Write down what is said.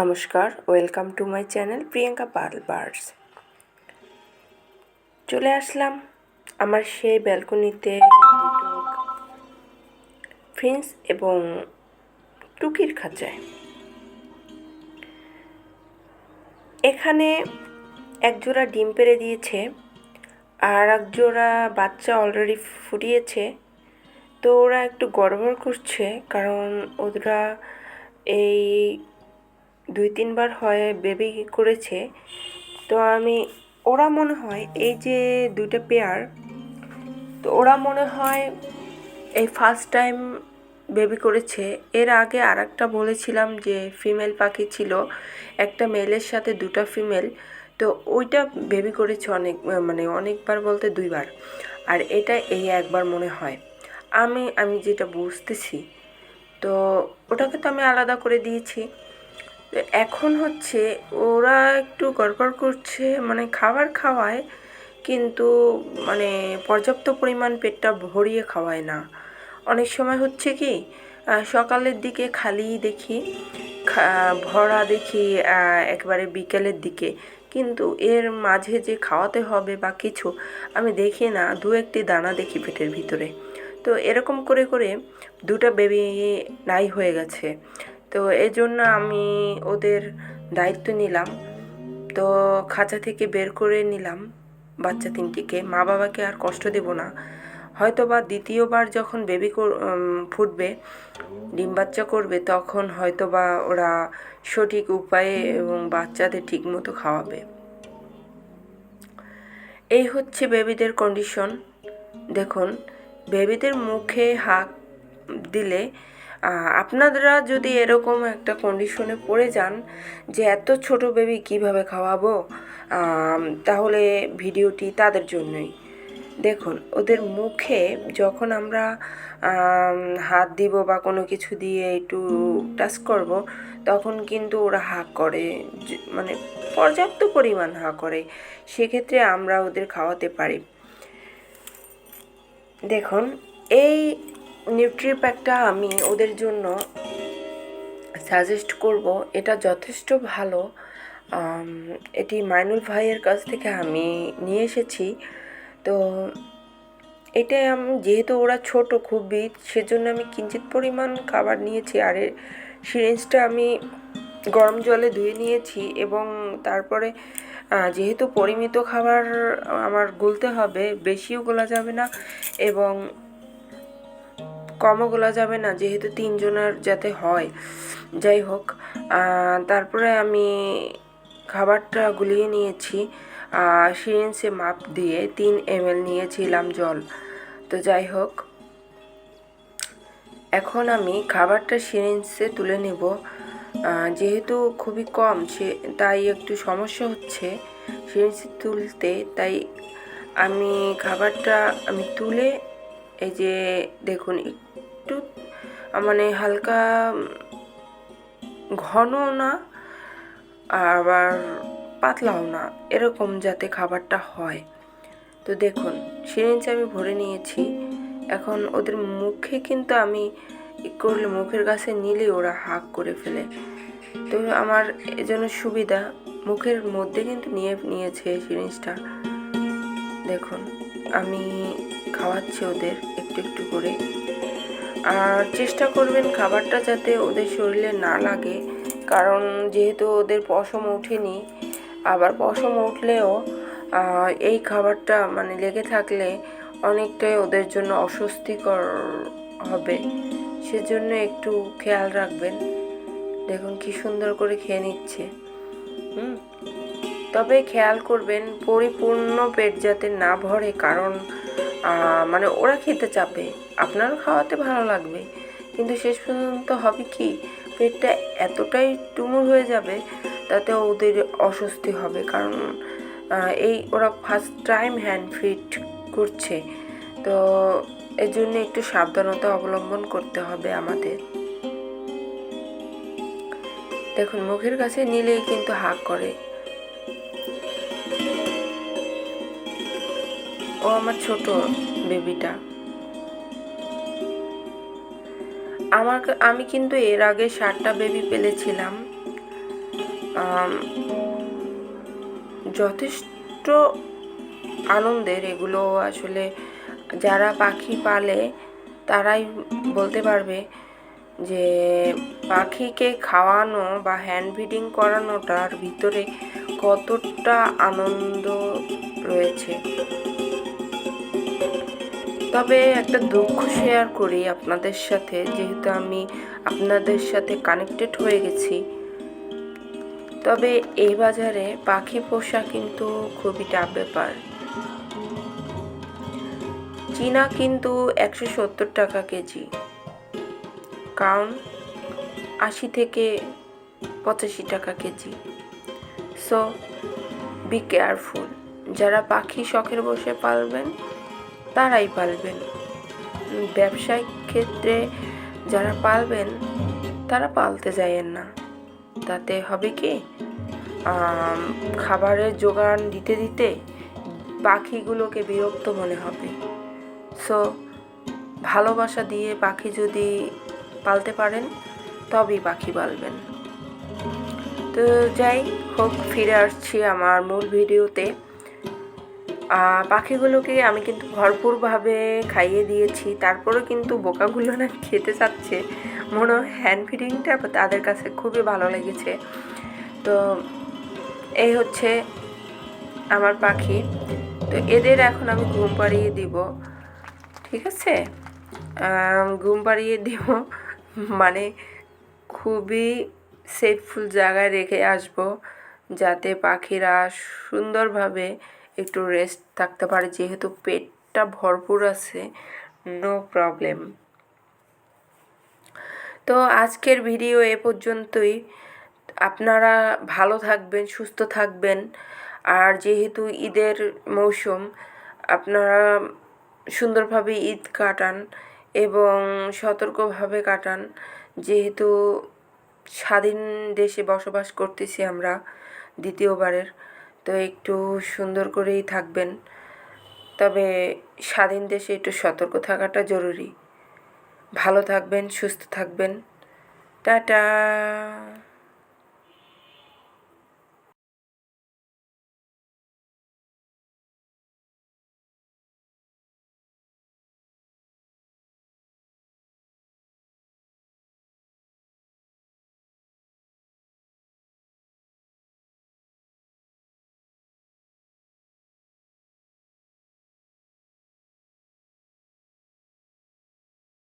নমস্কার, welcome to my channel Priyanka pearl birds. চলে আসলাম আমার সেই ব্যালকনিতে দুটো ফিন্স এবং টুকির খাঁচায়। এখানে একজোড়া ডিম পেড়ে দিয়েছে আর একজোড়া বাচ্চা অলরেডি ফুটিয়েছে। তো ওরা একটু গড়বড় করছে, কারণ ওরা এই 2-3 বার হয় বেবি করেছে। তো ওরা মনে হয় এই যে দুইটা পেয়ার, তো ওরা মনে হয় এই ফার্স্ট টাইম বেবি করেছে। এর আগে আর একটা বলেছিলাম যে ফিমেল পাখি ছিল, একটা মেলের সাথে দুটো ফিমেল। তো ওইটা বেবি করেছে অনেকবার বলতে 2বার, আর এটা এই একবার মনে হয়। আমি যেটা বুঝতেছি, তো ওটাকে তো আমি আলাদা করে দিয়েছি। তো এখন হচ্ছে ওরা একটু গড়বড় করছে, খাবার খাওয়ায় কিন্তু পর্যাপ্ত পরিমাণ পেটটা ভরিয়ে খাওয়ায় না। অনেক সময় হচ্ছে কি সকালের দিকে খালি দেখি, ভরা দেখি একেবারে বিকেলের দিকে, কিন্তু এর মাঝে যে খাওয়াতে হবে বা কিছু আমি দেখি না, 2-1টি দানা দেখি পেটের ভিতরে। তো এরকম করে করে 2টা বেবি নাই হয়ে গেছে। তো এই জন্য আমি ওদের দায়িত্ব নিলাম, তো খাঁচা থেকে বের করে নিলাম বাচ্চা 3টিকে। মা বাবাকে আর কষ্ট দেব না। হয়তো বা দ্বিতীয়বার যখন বেবি ফুটবে, ডিম বাচ্চা করবে, তখন হয়তো বা ওরা সঠিক উপায়ে এবং বাচ্চাদের ঠিকমতো খাওয়াবে। এই হচ্ছে বেবিদের কন্ডিশন। দেখুন, বেবিদের মুখে হাত দিলে আপনারা যদি এরকম একটা কন্ডিশনে পড়ে যান যে এত ছোট বেবি কিভাবে খাওয়াবো, তাহলে ভিডিওটি তাদের জন্যই। দেখুন, ওদের মুখে যখন আমরা হাত দিব বা কোনো কিছু দিয়ে একটু টাচ করব, তখন কিন্তু ওরা হাঁ করে, পর্যাপ্ত পরিমাণ হাঁ করে। সেক্ষেত্রে আমরা ওদের খাওয়াতে পারি। দেখুন, এই নিউট্রিপ্যাকটা আমি ওদের জন্য সাজেস্ট করব। এটা যথেষ্ট ভালো। এটি মাইনুল ভাইয়ের কাছ থেকে আমি নিয়ে এসেছি। তো এটাই যেহেতু ওরা ছোট খুবই, সেজন্য আমি কিঞ্চিত পরিমাণ খাবার নিয়েছি। আর এর সিরিঞ্জটা আমি গরম জলে ধুয়ে নিয়েছি, এবং তারপরে যেহেতু পরিমিত খাবার আমার গুলতে হবে, বেশিও গোলা যাবে না এবং কমও গোলা যাবে না, যেহেতু 3 জনের যাতে হয়। যাই হোক, তারপরে আমি খাবারটা গুলিয়ে নিয়েছি সিরিঞ্জে মাপ দিয়ে 3 ml নিয়েছিলাম জল। তো যাই হোক, এখন আমি খাবারটা সিরিঞ্জে তুলে নেব। যেহেতু খুবই কম, তাই একটু সমস্যা হচ্ছে সিরিঞ্জে তুলতে। তাই আমি খাবারটা তুলে, এই যে দেখুন, একটু হালকা ঘন না আবার পাতলাও না, এরকম যাতে খাবারটা হয়। তো দেখুন, সিরিঞ্জে আমি ভরে নিয়েছি। এখন ওদের মুখে কিন্তু আমি করলে, মুখের কাছে নিলে ওরা হাঁক করে ফেলে। তো আমার এজন্য সুবিধা, মুখের মধ্যে কিন্তু নিয়েছে সিরিঞ্জটা। দেখুন, আমি খাওয়াচ্ছি ওদের একটু একটু করে। আর চেষ্টা করবেন খাবারটা যাতে ওদের শরীরে না লাগে, কারণ যেহেতু ওদের পশম ওঠেনি, আবার পশম উঠলেও এই খাবারটা লেগে থাকলে অনেকটাই ওদের জন্য অস্বস্তিকর হবে। সেজন্য একটু খেয়াল রাখবেন। দেখুন কি সুন্দর করে খেয়ে নিচ্ছে। তবে খেয়াল করবেন পরিপূর্ণ পেট যাতে না ভরে, কারণ ওরা খেতে চাপে, আপনারও খাওয়াতে ভালো লাগবে, কিন্তু শেষ পর্যন্ত হবে কি, পেটটা এতটাই টুমুর হয়ে যাবে, তাতে ওদের অস্বস্তি হবে। কারণ ওরা ফার্স্ট টাইম হ্যান্ড ফিড করছে, তো এর জন্য একটু সাবধানতা অবলম্বন করতে হবে আমাদের। দেখুন, মুখের কাছে নিলেই কিন্তু হাঁক করে। ও আমার ছোট বেবিটা। আমি কিন্তু এর আগে 7টা বেবি পেলেছিলাম। যথেষ্ট আনন্দের। এগুলো আসলে যারা পাখি পালে তারাই বলতে পারবে যে পাখিকে খাওয়ানো বা হ্যান্ড ফিডিং করানোটার ভিতরে কতটা আনন্দ রয়েছে। তবে একটা দুঃখ শেয়ার করি আপনাদের সাথে, যেহেতু আমি আপনাদের সাথে কানেক্টেড হয়ে গেছি। তবে এই বাজারে পাখি পোষা কিন্তু খুবই টাফ ব্যাপার। চীনা কিন্তু 170 টাকা কেজি, কারণ 80 থেকে 85 টাকা কেজি। So be careful. যারা পাখি শখের বসে পালবেন তারাই পালবেন। ব্যবসায়িক ক্ষেত্রে যারা পালবেন তারা পালতে যায়েন না। তাতে হবে কি, খাবারের যোগান দিতে দিতে পাখিগুলোকে বিরক্ত মনে হবে। সো ভালোবাসা দিয়ে পাখি যদি পালতে পারেন তবেই পাখি পালবেন। তো যাই হোক, ফিরে আসছি আমার মূল ভিডিওতে। পাখিগুলোকে আমি কিন্তু ভরপুরভাবে খাইয়ে দিয়েছি, তারপরেও কিন্তু বোকাগুলো না খেতে চাচ্ছে। মনে হয় হ্যান্ড ফিডিংটা তাদের কাছে খুবই ভালো লেগেছে। তো এই হচ্ছে আমার পাখি। তো এদের এখন আমি ঘুম পাড়িয়ে দিব, ঠিক আছে? ঘুম পাড়িয়ে দিব মানে খুবই সেফফুল জায়গায় রেখে আসব, যাতে পাখিরা সুন্দরভাবে একটু রেস্ট থাকতে পারে। যেহেতু পেটটা ভরপুর আছে, নো প্রবলেম। তো আজকের ভিডিও এ পর্যন্তই। আপনারা ভালো থাকবেন, সুস্থ থাকবেন। আর যেহেতু ঈদের মৌসুম, আপনারা সুন্দরভাবে ঈদ কাটান এবং সতর্কভাবে কাটান। যেহেতু স্বাধীন দেশে বসবাস করতেছি আমরা দ্বিতীয়বারের, তো একটু সুন্দর করেই থাকবেন। তবে স্বাধীন দেশে একটু সতর্ক থাকাটা জরুরি। ভালো থাকবেন, সুস্থ থাকবেন। টাটা।